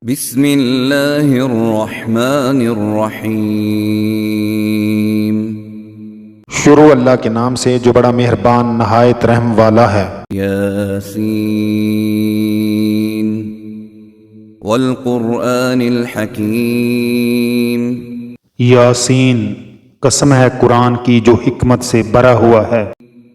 بسم اللہ الرحمن الرحیم۔ شروع اللہ کے نام سے جو بڑا مہربان نہایت رحم والا ہے۔ یاسین والقرآن الحکیم۔ یاسین، قسم ہے قرآن کی جو حکمت سے بھرا ہوا ہے۔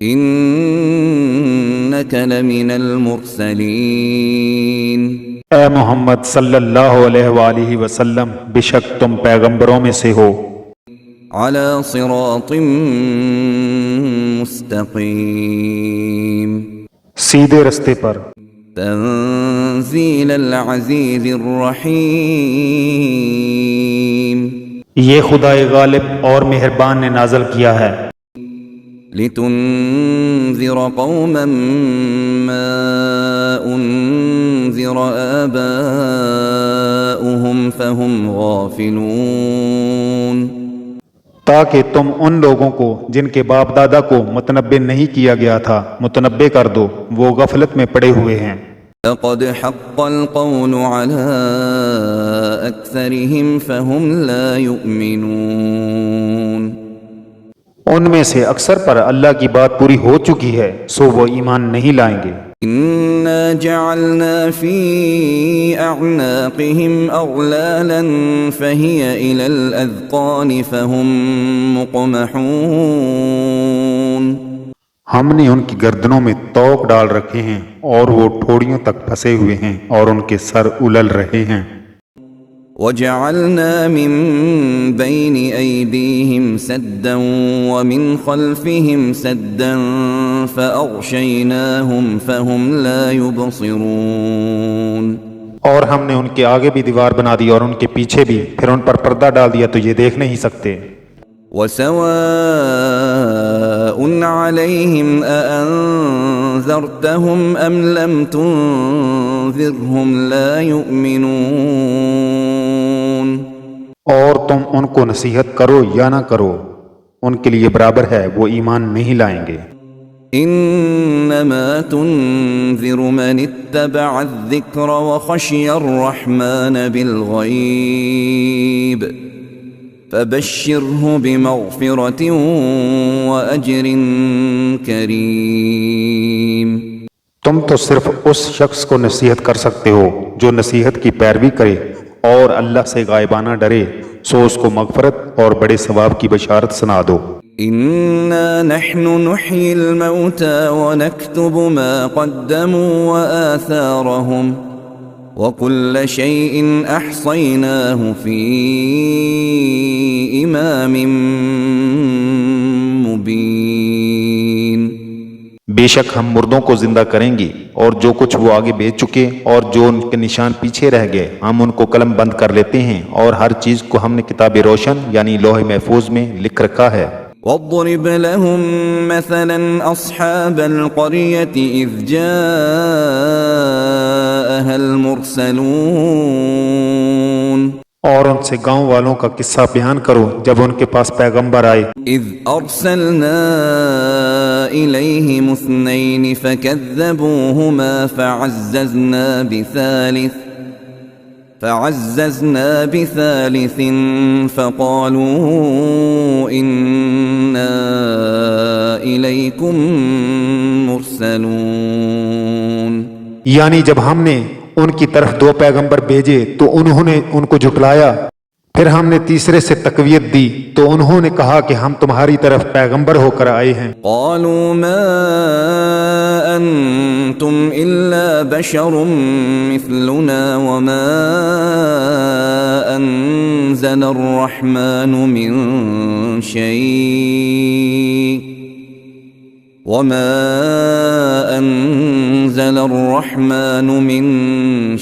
انک لمن المرسلین۔ اے محمد صلی اللہ علیہ وآلہ وسلم، بے شک تم پیغمبروں میں سے ہو۔ علی صراط مستقیم۔ سیدھے رستے پر۔ تنزیل العزیز الرحیم۔ یہ خدائے غالب اور مہربان نے نازل کیا ہے۔ لتنذر قوما ما انذر آباؤهم فهم غافلون۔ تاکہ تم ان لوگوں کو جن کے باپ دادا کو متنبع نہیں کیا گیا تھا متنبع کر دو، وہ غفلت میں پڑے ہوئے ہیں۔ لقد حق القول على اکثرهم فهم لا يؤمنون۔ ان میں سے اکثر پر اللہ کی بات پوری ہو چکی ہے، سو وہ ایمان نہیں لائیں گے۔ انا جعلنا في اعناقهم اغلالا فهي الى الاذقان فهم مقمحون۔ ہم نے ان کی گردنوں میں طوق ڈال رکھے ہیں اور وہ ٹھوڑیوں تک پھنسے ہوئے ہیں اور ان کے سر الل رہے ہیں۔ وجعلنا من بين أيديهم سدا ومن خلفهم سدا فأغشيناهم فهم لا يبصرون۔ اور ہم نے ان کے آگے بھی دیوار بنا دی اور ان کے پیچھے بھی، پھر ان پر پردہ ڈال دیا تو یہ دیکھ نہیں سکتے۔ وسواء عليهم أأنذرتهم أم لم تنذرهم لا يؤمنون۔ اور تم ان کو نصیحت کرو یا نہ کرو، ان کے لیے برابر ہے، وہ ایمان نہیں لائیں گے۔ انما تنذر من اتبع الذکر وخشی الرحمن بالغیب فبشرہ بمغفرۃ واجر کریم۔ تم تو صرف اس شخص کو نصیحت کر سکتے ہو جو نصیحت کی پیروی کرے اور اللہ سے غائبانہ ڈرے، سو اس کو مغفرت اور بڑے ثواب کی بشارت سنا دو۔ انا نحن نحيي الموتى ونكتب ما قدموا وآثارهم وكل شيء احصيناه في امام مبين۔ بے شک ہم مردوں کو زندہ کریں گے اور جو کچھ وہ آگے بیچ چکے اور جو ان کے نشان پیچھے رہ گئے ہم ان کو قلم بند کر لیتے ہیں، اور ہر چیز کو ہم نے کتاب روشن یعنی لوح محفوظ میں لکھ رکھا ہے۔ واضرب لهم مثلا اصحاب القرية اذ جاءها المرسلون۔ اور ان سے گاؤں والوں کا قصہ بیان کرو جب ان کے پاس پیغمبر آئے۔ اذ ارسلنا الیہم اثنین فکذبوہما فعززنا بثالث فقالوا انا الیکم مرسلون۔ یعنی جب ہم نے ان کی طرف دو پیغمبر بھیجے تو انہوں نے ان کو جھٹلایا، پھر ہم نے تیسرے سے تقویت دی تو انہوں نے کہا کہ ہم تمہاری طرف پیغمبر ہو کر آئے ہیں۔ قالوا ما انتم الا بشر مثلنا وما انزل الرحمن من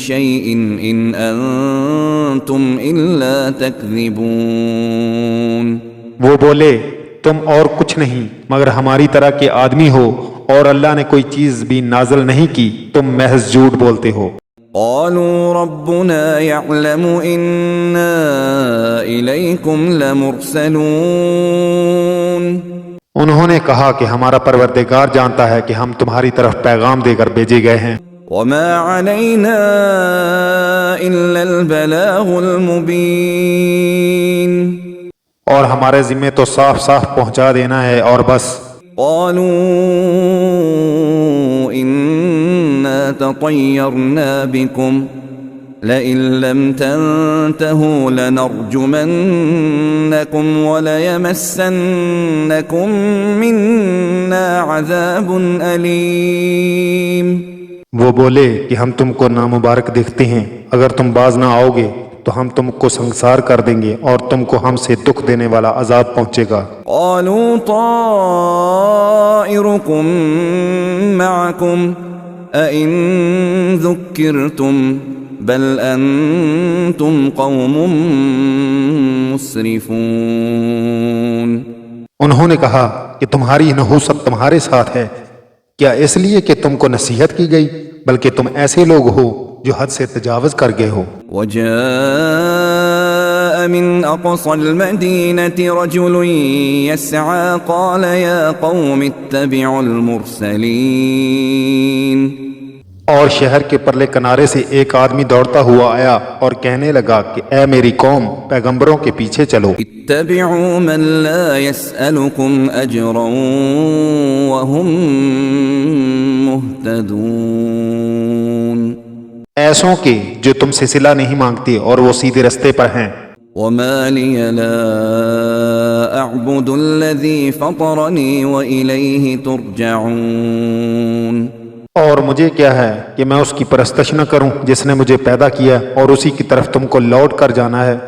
شيء ان انتم الا تکذبون۔ وہ بولے تم اور کچھ نہیں مگر ہماری طرح کے آدمی ہو، اور اللہ نے کوئی چیز بھی نازل نہیں کی، تم محض جھوٹ بولتے ہو۔ قالوا ربنا يعلم انا الیکم لمرسلون۔ انہوں نے کہا کہ ہمارا پروردگار جانتا ہے کہ ہم تمہاری طرف پیغام دے کر بھیجے گئے ہیں۔ وما علينا إلا البلاغ المبين اور ہمارے ذمے تو صاف صاف پہنچا دینا ہے اور بس۔ قالوا إنا تطيرنا بكم لئن لم تنتهوا لنرجمنكم وليمسنكم منا عذاب أليم۔ وہ بولے کہ ہم تم کو نامبارک دیکھتے ہیں، اگر تم باز نہ آؤ گے تو ہم تم کو سنسار کر دیں گے اور تم کو ہم سے دکھ دینے والا عذاب پہنچے گا۔ قالوا طائركم معكم أئن ذكرتم بل أنتم قوم مسرفون۔ انہوں نے کہا کہ تمہاری نحوست تمہارے ساتھ ہے، کیا اس لیے کہ تم کو نصیحت کی گئی، بلکہ تم ایسے لوگ ہو جو حد سے تجاوز کر گئے ہو۔ وجاء من أقصى المدينة رجل يسعى قال يا قوم اتبعوا المرسلين۔ اور شہر کے پرلے کنارے سے ایک آدمی دوڑتا ہوا آیا اور کہنے لگا کہ اے میری قوم، پیغمبروں کے پیچھے چلو۔ اتبعوا من لا يسألكم أجرا وهم مهتدون۔ ایسوں کے جو تم سے صلہ نہیں مانگتے اور وہ سیدھے رستے پر ہیں۔ وما لي لا أعبد الذي فطرني وإليه ترجعون۔ اور مجھے کیا ہے کہ میں اس کی پرستش نہ کروں جس نے مجھے پیدا کیا اور اسی کی طرف تم کو لوٹ کر جانا ہے۔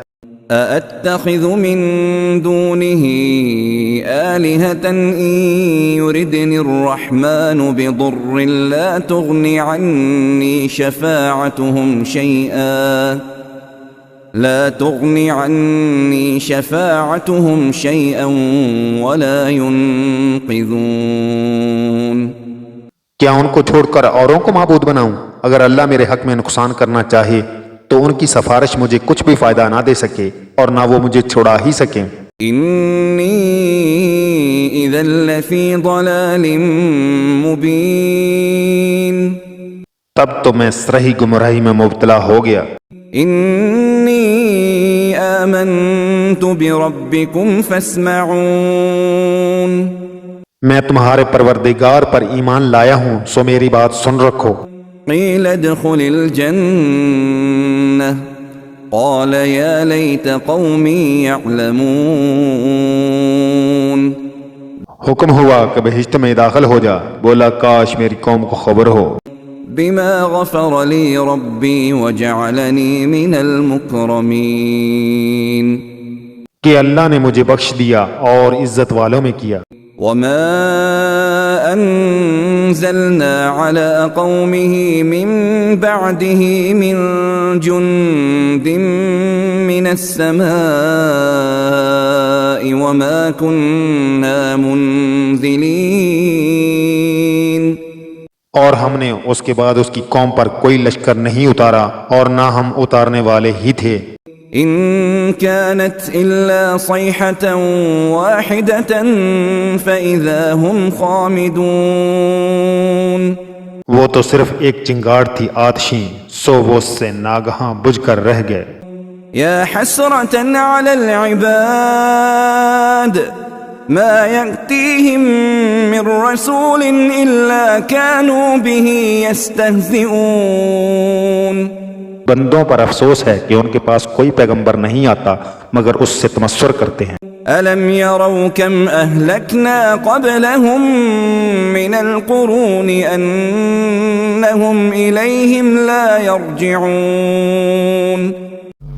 أأتخذ من دونه آلهة إن يردني الرحمن بضر لا تغني عني شفاعتهم شيئا ولا ينقذون۔ کیا ان کو چھوڑ کر اوروں کو معبود بناؤں؟ اگر اللہ میرے حق میں نقصان کرنا چاہے تو ان کی سفارش مجھے کچھ بھی فائدہ نہ دے سکے اور نہ وہ مجھے چھڑا ہی سکیں۔ انی اذا لفی ضلال مبین۔ تب تو میں صریح گمراہی میں مبتلا ہو گیا۔ انی آمنت بربکم فاسمعون۔ میں تمہارے پروردگار پر ایمان لایا ہوں، سو میری بات سن رکھو۔ قیل ادخل الجنة قال یا لیت قومی یعلمون۔ حکم ہوا کہ بہشت میں داخل ہو جا، بولا کاش میری قوم کو خبر ہو۔ بما غفر لی ربی وجعلنی من المکرمین۔ کہ اللہ نے مجھے بخش دیا اور عزت والوں میں کیا۔ وما أنزلنا على قومه من بعده من جند من السماء وما كنا منزلين۔ اور ہم نے اس کے بعد اس کی قوم پر کوئی لشکر نہیں اتارا اور نہ ہم اتارنے والے ہی تھے۔ إن كانت إلا صيحة واحدة فإذا هم خامدون۔ وہ تو صرف ایک چنگاڑ تھی آتشیں، سو وہ اس سے ناگہاں بجھ کر رہ گئے۔ يا حسرة على العباد ما يأتيهم من رسول إلا كانوا به يستهزئون۔ بندوں پر افسوس ہے کہ ان کے پاس کوئی پیغمبر نہیں آتا مگر اس سے تمسخر کرتے ہیں۔ ألم يروا كم أهلكنا قبلهم من القرون أنهم إليهم لا يرجعون۔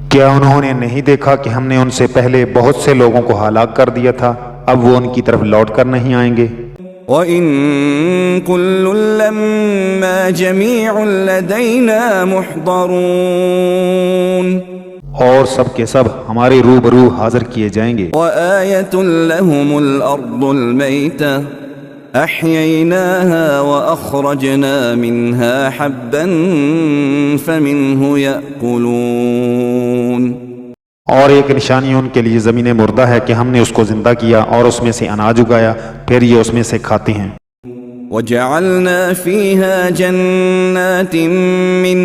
کیا انہوں نے نہیں دیکھا کہ ہم نے ان سے پہلے بہت سے لوگوں کو ہلاک کر دیا تھا، اب وہ ان کی طرف لوٹ کر نہیں آئیں گے۔ وَإِن كُلٌّ لَّمَّا جَمِيعٌ لَّدَيْنَا مُحْضَرُونَ۔ اور سب کے سب ہمارے روبرو حاضر کیے جائیں گے۔ وَآيَةٌ لَّهُمُ الْأَرْضُ الْمَيْتَةُ أَحْيَيْنَاهَا وَأَخْرَجْنَا مِنْهَا حَبًّا فَمِنْهُ يَأْكُلُونَ۔ اور ایک نشانی ان کے لیے زمین مردہ ہے کہ ہم نے اس کو زندہ کیا اور اس میں سے اناج اگایا، پھر یہ اس میں سے کھاتے ہیں۔ وجعلنا فيها جنات من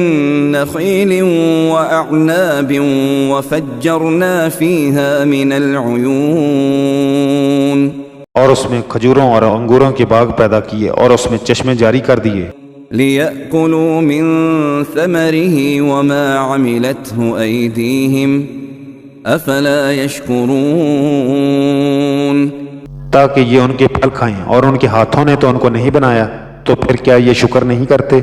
نخيل وأعناب وفجرنا فيها من العيون اور اس میں کھجوروں اور انگوروں کے باغ پیدا کیے اور اس میں چشمے جاری کر دیے ليأكلوا من ثمره وما عملته أيديهم أفلا يشكرون تاکہ یہ ان کے پھل کھائیں اور ان کے ہاتھوں نے تو ان کو نہیں بنایا تو پھر کیا یہ شکر نہیں کرتے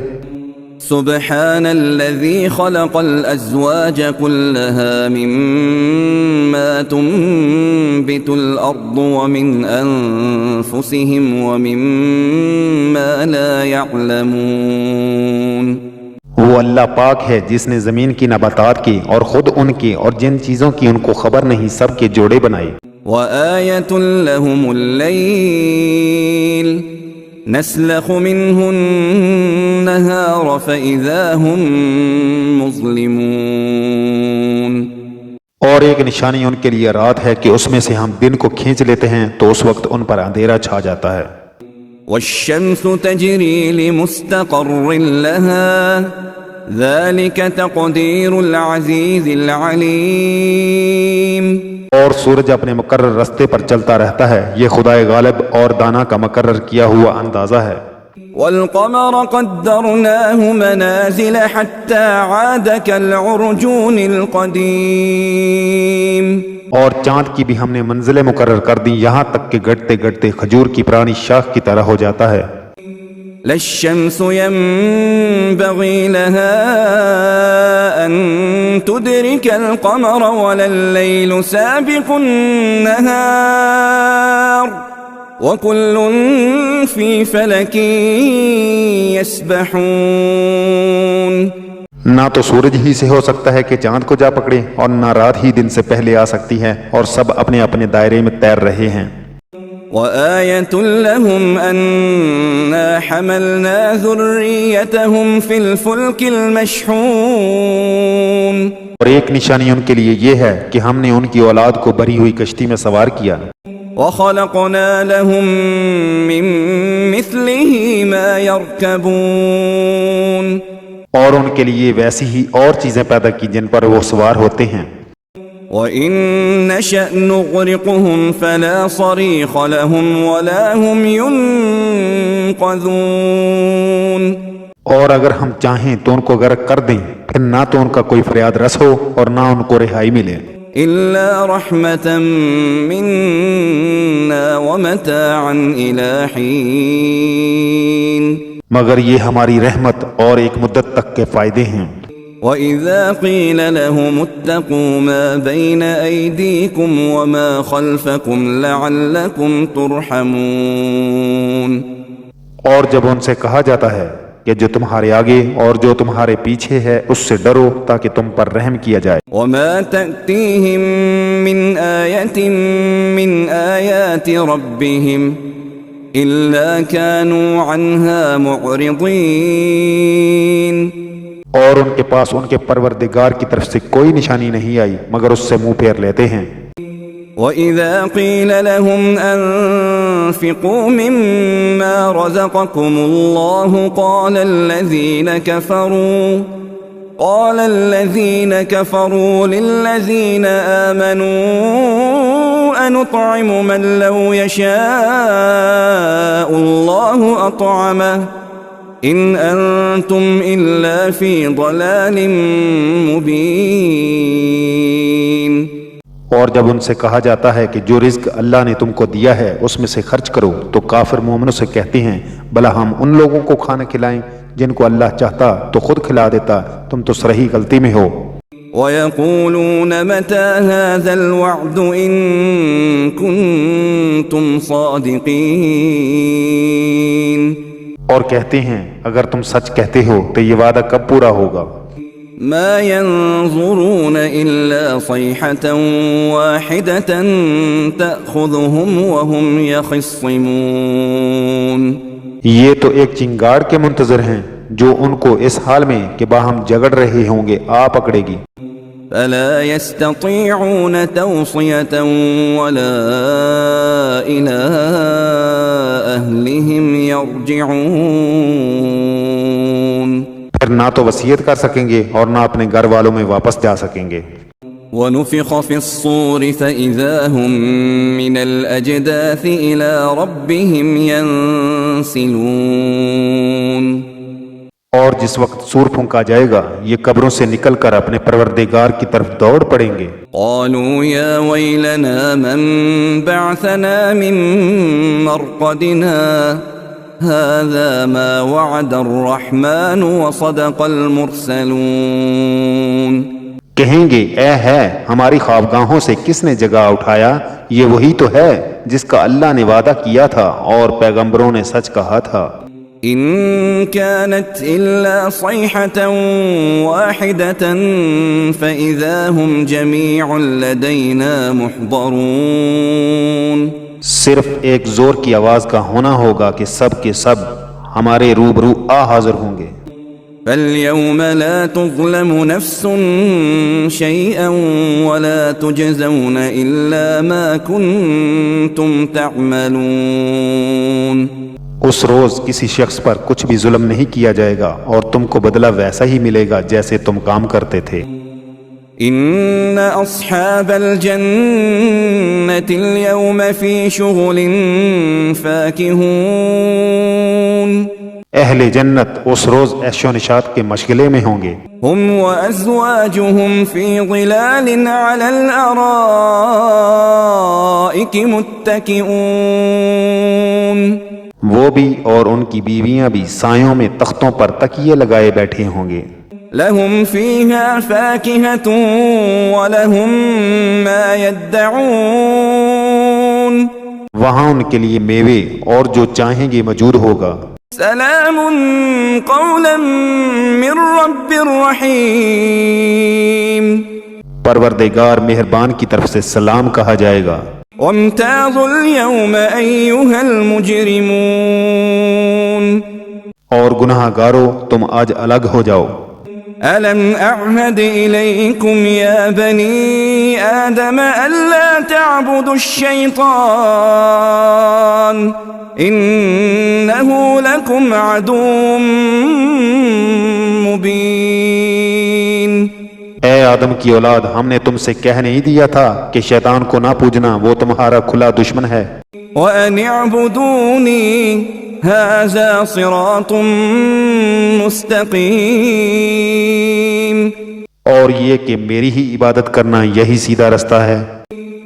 سبحان الذي خلق الأزواج كلها مما تنبت الأرض ومن أنفسهم ومما لا يعلمون وہ اللہ پاک ہے جس نے زمین کی نباتات کی اور خود ان کی اور جن چیزوں کی ان کو خبر نہیں سب کے جوڑے بنائے وآية لهم الليل نسلخ منه النهار فإذا هم مظلمون اور ایک نشانی ان کے لیے رات ہے کہ اس میں سے ہم دن کو کھینچ لیتے ہیں تو اس وقت ان پر اندھیرا چھا جاتا ہے والشمس تجري لمستقر لها ذلك تقدير العزيز العليم اور سورج اپنے مقرر راستے پر چلتا رہتا ہے یہ خدائے غالب اور دانا کا مقرر کیا ہوا اندازہ ہے والقمر قدرناه منازل حتى عاد كالعرجون القديم اور چاند کی بھی ہم نے منزلیں مقرر کر دی یہاں تک کہ گڑتے گڑتے کھجور کی پرانی شاخ کی طرح ہو جاتا ہے لا الشمس ينبغي لها أن تدرك القمر ولا الليل سابق النهار وكل في فلك يسبحون نہ تو سورج ہی سے ہو سکتا ہے کہ چاند کو جا پکڑے اور نہ رات ہی دن سے پہلے آ سکتی ہے اور سب اپنے اپنے دائرے میں تیر رہے ہیں وآية لهم أنا حملنا ذريتهم في الفلك المشحون اور ایک نشانی ان کے لیے یہ ہے کہ ہم نے ان کی اولاد کو بھری ہوئی کشتی میں سوار کیا وخلقنا لهم من مثله ما يركبون اور ان کے لیے ویسی ہی اور چیزیں پیدا کی جن پر وہ سوار ہوتے ہیں وَإِن نَّشَأْ نُغْرِقْهُمْ فَلَا صَرِيخَ لَهُمْ وَلَا هُمْ يُنقَذُونَ اور اگر ہم چاہیں تو ان کو غرق کر دیں پھر نہ تو ان کا کوئی فریاد رس ہو اور نہ ان کو رہائی ملے إِلَّا رَحْمَةً مِنَّا وَمَتَاعًا إِلَى حِينٍ مگر یہ ہماری رحمت اور ایک مدت تک کے فائدے ہیں وَإِذَا قِيلَ لَهُمُ اتَّقُوا مَا بَيْنَ أَيْدِيكُمْ وَمَا خَلْفَكُمْ لَعَلَّكُمْ تُرْحَمُونَ اور جب ان سے کہا جاتا ہے کہ جو تمہارے آگے اور جو تمہارے پیچھے ہے اس سے ڈرو تاکہ تم پر رحم کیا جائے وَمَا تَأْتِيهِم مِّنْ آيَةٍ مِّنْ آيَاتِ رَبِّهِمْ إِلَّا كَانُوا عَنْهَا مُعْرِضِينَ اور ان کے پاس ان کے پروردگار کی طرف سے کوئی نشانی نہیں آئی مگر اس سے منہ پھیر لیتے ہیں وَإِذَا قِيلَ لَهُمْ أَنفِقُوا مِمَّا رَزَقَكُمُ اللَّهُ قَالَ الَّذِينَ كَفَرُوا لِلَّذِينَ آمَنُوا أَنُطْعِمُ مَن لَّوْ يَشَاءُ اللَّهُ أَطْعَمَهُ إِنْ أَنْتُمْ إِلَّا فِي ضَلَالٍ مُبِينٍ اور جب ان سے کہا جاتا ہے کہ جو رزق اللہ نے تم کو دیا ہے اس میں سے خرچ کرو تو کافر مومنوں سے کہتے ہیں بھلا ہم ان لوگوں کو کھانا کھلائیں جن کو اللہ چاہتا تو خود کھلا دیتا تم تو صریح غلطی میں ہو وَيَقُولُونَ مَتَى هَذَا الْوَعْدُ إِن كُنتُمْ صَادِقِينَ اور کہتے ہیں اگر تم سچ کہتے ہو تو یہ وعدہ کب پورا ہوگا ما ينظرون إلا صيحة واحدة تأخذهم وهم يخصمون یہ تو ایک چنگاڑ کے منتظر ہیں جو ان کو اس حال میں کہ باہم جگڑ رہے ہوں گے آ پکڑے گی فلا يستطيعون توصية ولا إلى أهلهم يرجعون. پھر نہ تو وصیت کر سکیں گے اور نہ اپنے گھر والوں میں واپس جا سکیں گے. ونفخ في الصور فإذا هم من الأجداث إلى ربهم ينسلون. اور جس وقت سور پھونکا جائے گا یہ قبروں سے نکل کر اپنے پروردگار کی طرف دوڑ پڑیں گے. قالوا يا ويلنا من بعثنا من مرقدنا هذا ما وعد الرحمن وصدق المرسلون. کہیں گے اے ہے ہماری خوابگاہوں سے کس نے جگا اٹھایا، یہ وہی تو ہے جس کا اللہ نے وعدہ کیا تھا اور پیغمبروں نے سچ کہا تھا. إن كانت إلا صيحة واحدة فإذا هم جميع لدينا محضرون. صرف ایک زور کی آواز کا ہونا ہوگا کہ سب کے سب ہمارے روبرو حاضر ہوں گے. فاليوم لا تظلم نفس شيئا ولا تجزون إلا ما كنتم تعملون. اس روز کسی شخص پر کچھ بھی ظلم نہیں کیا جائے گا اور تم کو بدلہ ویسا ہی ملے گا جیسے تم کام کرتے تھے. ان اصحاب الجنة اليوم في شغل فاكهون. اہل جنت اس روز عیش و نشاط کے مشغلے میں ہوں گے. هم وازواجهم في ظلال على الارائك متكئون. وہ بھی اور ان کی بیویاں بھی سایوں میں تختوں پر تکیے لگائے بیٹھے ہوں گے. لهم فيها فاكهة ولهم ما يدعون. وہاں ان کے لیے میوے اور جو چاہیں گے موجود ہوگا. سلام قولا من رب رحیم. پروردگار مہربان کی طرف سے سلام کہا جائے گا. وامتازوا اليوم أيها المجرمون. اور گناہ گارو تم آج الگ ہو جاؤ. ألم أعهد إليكم يا بني آدم ألا تعبدوا الشيطان إنه لكم عدو مبين. اے آدم کی اولاد ہم نے تم سے کہہ نہیں دیا تھا کہ شیطان کو نہ پوجنا، وہ تمہارا کھلا دشمن ہے. وَأَنِ اعْبُدُونِي هَذَا صِرَاطٌ مُسْتَقِيمٌ. اور یہ کہ میری ہی عبادت کرنا یہی سیدھا رستہ ہے.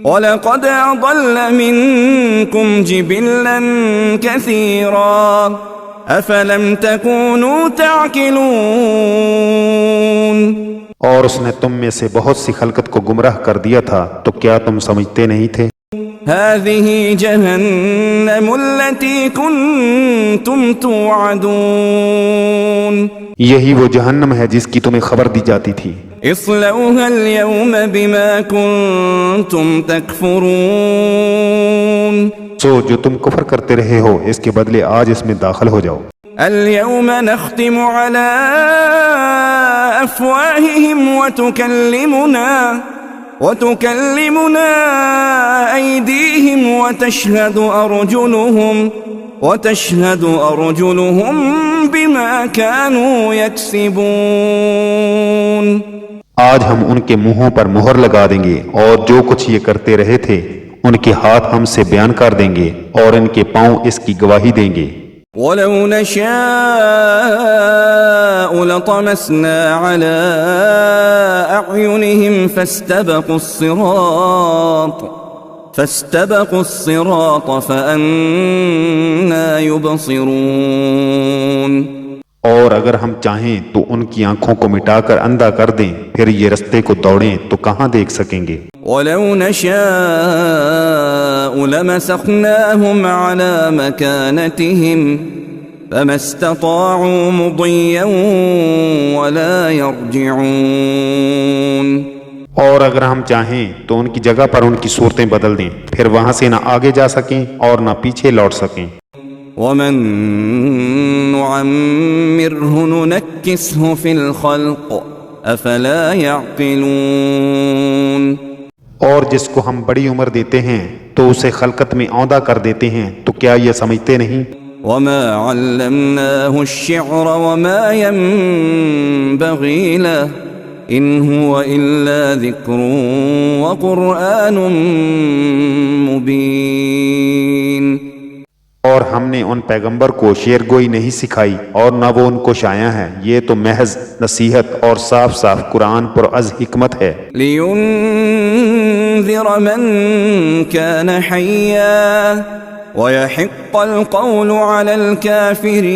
وَلَقَدْ أَضَلَّ مِنْكُمْ جِبِلًّا كَثِيرًا أَفَلَمْ تَكُونُوا تَعْقِلُونَ. اور اس نے تم میں سے بہت سی خلقت کو گمراہ کر دیا تھا تو کیا تم سمجھتے نہیں تھے؟ هذه جهنم التي كنتم توعدون. یہی وہ جہنم ہے جس کی تمہیں خبر دی جاتی تھی. اصلوها اليوم بما كنتم تكفرون. سو جو تم کفر کرتے رہے ہو اس کے بدلے آج اس میں داخل ہو جاؤ. اليوم نختم على أفواههم وتكلمنا أيديهم وتشهد أرجلهم بما كانوا يكسبون. آج ہم ان کے منہوں پر مہر لگا دیں گے اور جو کچھ یہ کرتے رہے تھے ان کے ہاتھ ہم سے بیان کر دیں گے اور ان کے پاؤں اس کی گواہی دیں گے. وَلَوْ نَشَاءُ لَطَمَسْنَا عَلَىٰ أَعْيُنِهِمْ فَاسْتَبَقُوا الصِّرَاطَ فَأَنَّىٰ يُبْصِرُونَ. اور اگر ہم چاہیں تو ان کی آنکھوں کو مٹا کر اندھا کر دیں پھر یہ رستے کو دوڑیں تو کہاں دیکھ سکیں گے. وَلَوْ نَشَاءُ لَمَسَخْنَاهُمْ عَلَىٰ مَكَانَتِهِمْ فَمَا اسْتَطَاعُوا مُضِيًّا وَلَا يَرْجِعُونَ. اور اگر ہم چاہیں تو ان کی جگہ پر ان کی صورتیں بدل دیں پھر وہاں سے نہ آگے جا سکیں اور نہ پیچھے لوٹ سکیں. وَمَن نُعَمِّرْهُ نُنَكِّسْهُ فِي الْخَلْقِ أفلا يعقلون اور جس کو ہم بڑی عمر دیتے ہیں تو اسے خلقت میں اوندا کر دیتے ہیں، تو کیا یہ سمجھتے نہیں؟ وما علمناه الشعر وما ينبغي له إن هو إلا ذكر وقرآن مبين اور ہم نے ان پیغمبر کو شعر گوئی نہیں سکھائی اور نہ وہ ان کو شایع ہے، یہ تو محض نصیحت اور صاف صاف قرآن پر از حکمت ہے، لينذر من كان حيا ويحق القول على الكافرين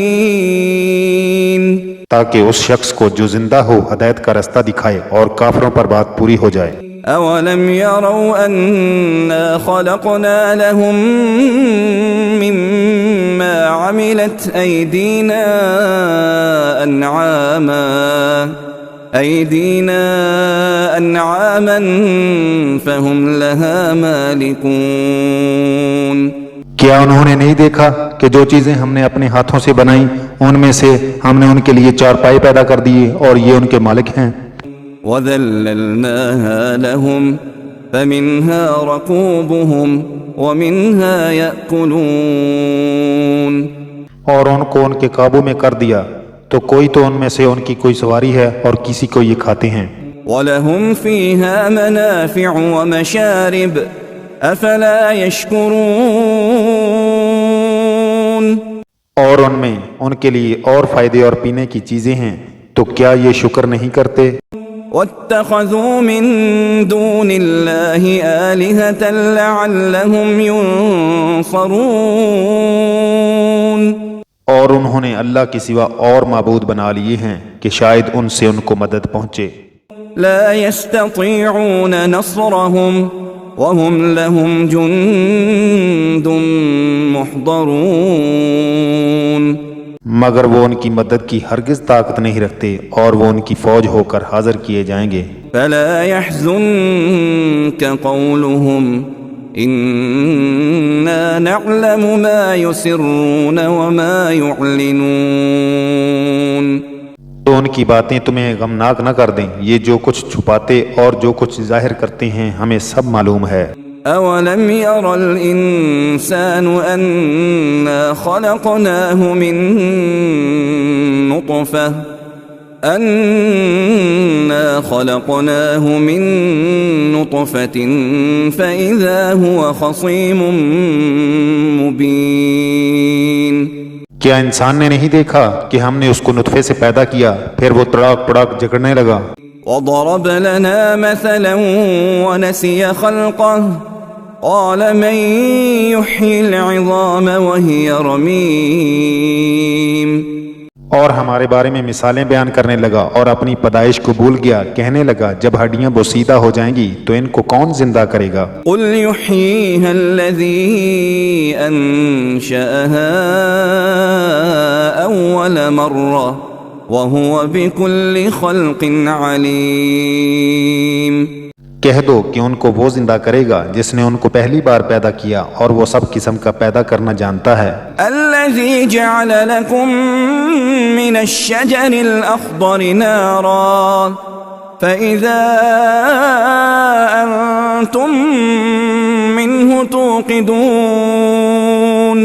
تاکہ اس شخص کو جو زندہ ہو ہدایت کا رستہ دکھائے اور کافروں پر بات پوری ہو جائے۔ أولم يروا أنا خلقنا لهم مما عملت أيدينا أنعاما فهم لها مالكون کیا انہوں نے نہیں دیکھا کہ جو چیزیں ہم نے اپنے ہاتھوں سے بنائیں ان میں سے ہم نے ان کے لیے چارپائی پیدا کر دیے اور یہ ان کے مالک ہیں؟ وَذَلَّلْنَاهَا لَهُمْ فَمِنْهَا رَكُوبُهُمْ وَمِنْهَا يَأْكُلُونَ اور ان کو ان کے قابو میں کر دیا تو کوئی تو ان میں سے ان کی کوئی سواری ہے اور کسی کو یہ کھاتے ہیں۔ وَلَهُمْ فِيهَا مَنَافِعُ وَمَشَارِبُ أَفَلَا يَشْكُرُونَ اور ان میں ان کے لیے اور فائدے اور پینے کی چیزیں ہیں، تو کیا یہ شکر نہیں کرتے؟ وَاتَّخَذُوا مِن دُونِ اللَّهِ آلِهَةً لَعَلَّهُمْ يُنصَرُونَ اور انہوں نے اللہ کے سوا اور معبود بنا لیے ہیں کہ شاید ان سے ان کو مدد پہنچے۔ لا يستطيعون نصرهم وهم لهم جند محضرون مگر وہ ان کی مدد کی ہرگز طاقت نہیں رکھتے اور وہ ان کی فوج ہو کر حاضر کیے جائیں گے۔ فلا يحزنك قولهم إنا نعلم ما يسرون وما يعلنون تو ان کی باتیں تمہیں غمناک نہ کر دیں، یہ جو کچھ چھپاتے اور جو کچھ ظاہر کرتے ہیں ہمیں سب معلوم ہے۔ أولم ير الإنسان أنا خلقناه من نطفة فإذا هو خصيم مبين کیا انسان نے نہیں دیکھا کہ ہم نے اس کو نطفے سے پیدا کیا پھر وہ تڑاک پڑاک جھگڑنے لگا؟ وضرب لنا مثلا ونسي خلقه قال من يحيي العظام وهي رميم اور ہمارے بارے میں مثالیں بیان کرنے لگا اور اپنی پیدائش کو بھول گیا، کہنے لگا جب ہڈیاں بوسیدہ ہو جائیں گی تو ان کو کون زندہ کرے گا؟ قل يحييها الذي أنشأها أول مرة وهو بكل خلق عليم کہہ دو کہ ان کو وہ زندہ کرے گا جس نے ان کو پہلی بار پیدا کیا اور وہ سب قسم کا پیدا کرنا جانتا ہے۔ الذي جعل لكم من الشجر الأخضر نارا فإذا أنتم منه توقدون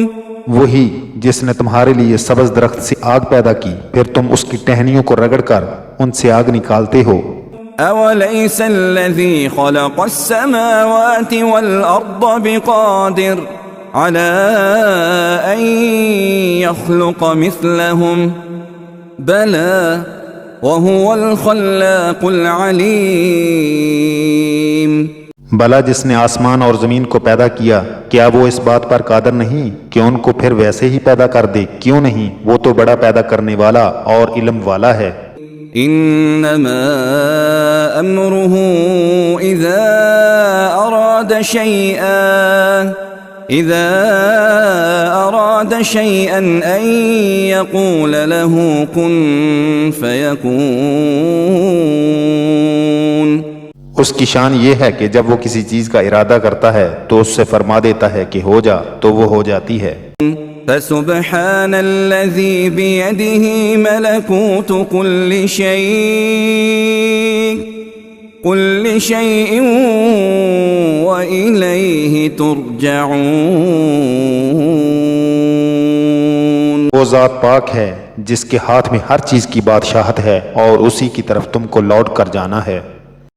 وہی جس نے تمہارے لیے سبز درخت سے آگ پیدا کی پھر تم اس کی ٹہنیوں کو رگڑ کر ان سے آگ نکالتے ہو۔ أوليس الذي خلق السماوات والأرض بقادر على أن يخلق مثلهم بلى وهو الخلاق العليم بلا جس نے آسمان اور زمین کو پیدا کیا کیا وہ اس بات پر قادر نہیں کہ ان کو پھر ویسے ہی پیدا کر دے؟ کیوں نہیں، وہ تو بڑا پیدا کرنے والا اور علم والا ہے۔ انما امره اذا اراد شيئا ان يقول له كن فيكون اس کی شان یہ ہے کہ جب وہ کسی چیز کا ارادہ کرتا ہے تو اس سے فرما دیتا ہے کہ ہو جا، تو وہ ہو جاتی ہے۔ فسبحان الذي بيده ملكوت كل شيء وإليه ترجعون۔ وہ ذات پاک ہے جس کے ہاتھ میں ہر چیز کی بادشاہت ہے اور اسی کی طرف تم کو لوٹ کر جانا ہے۔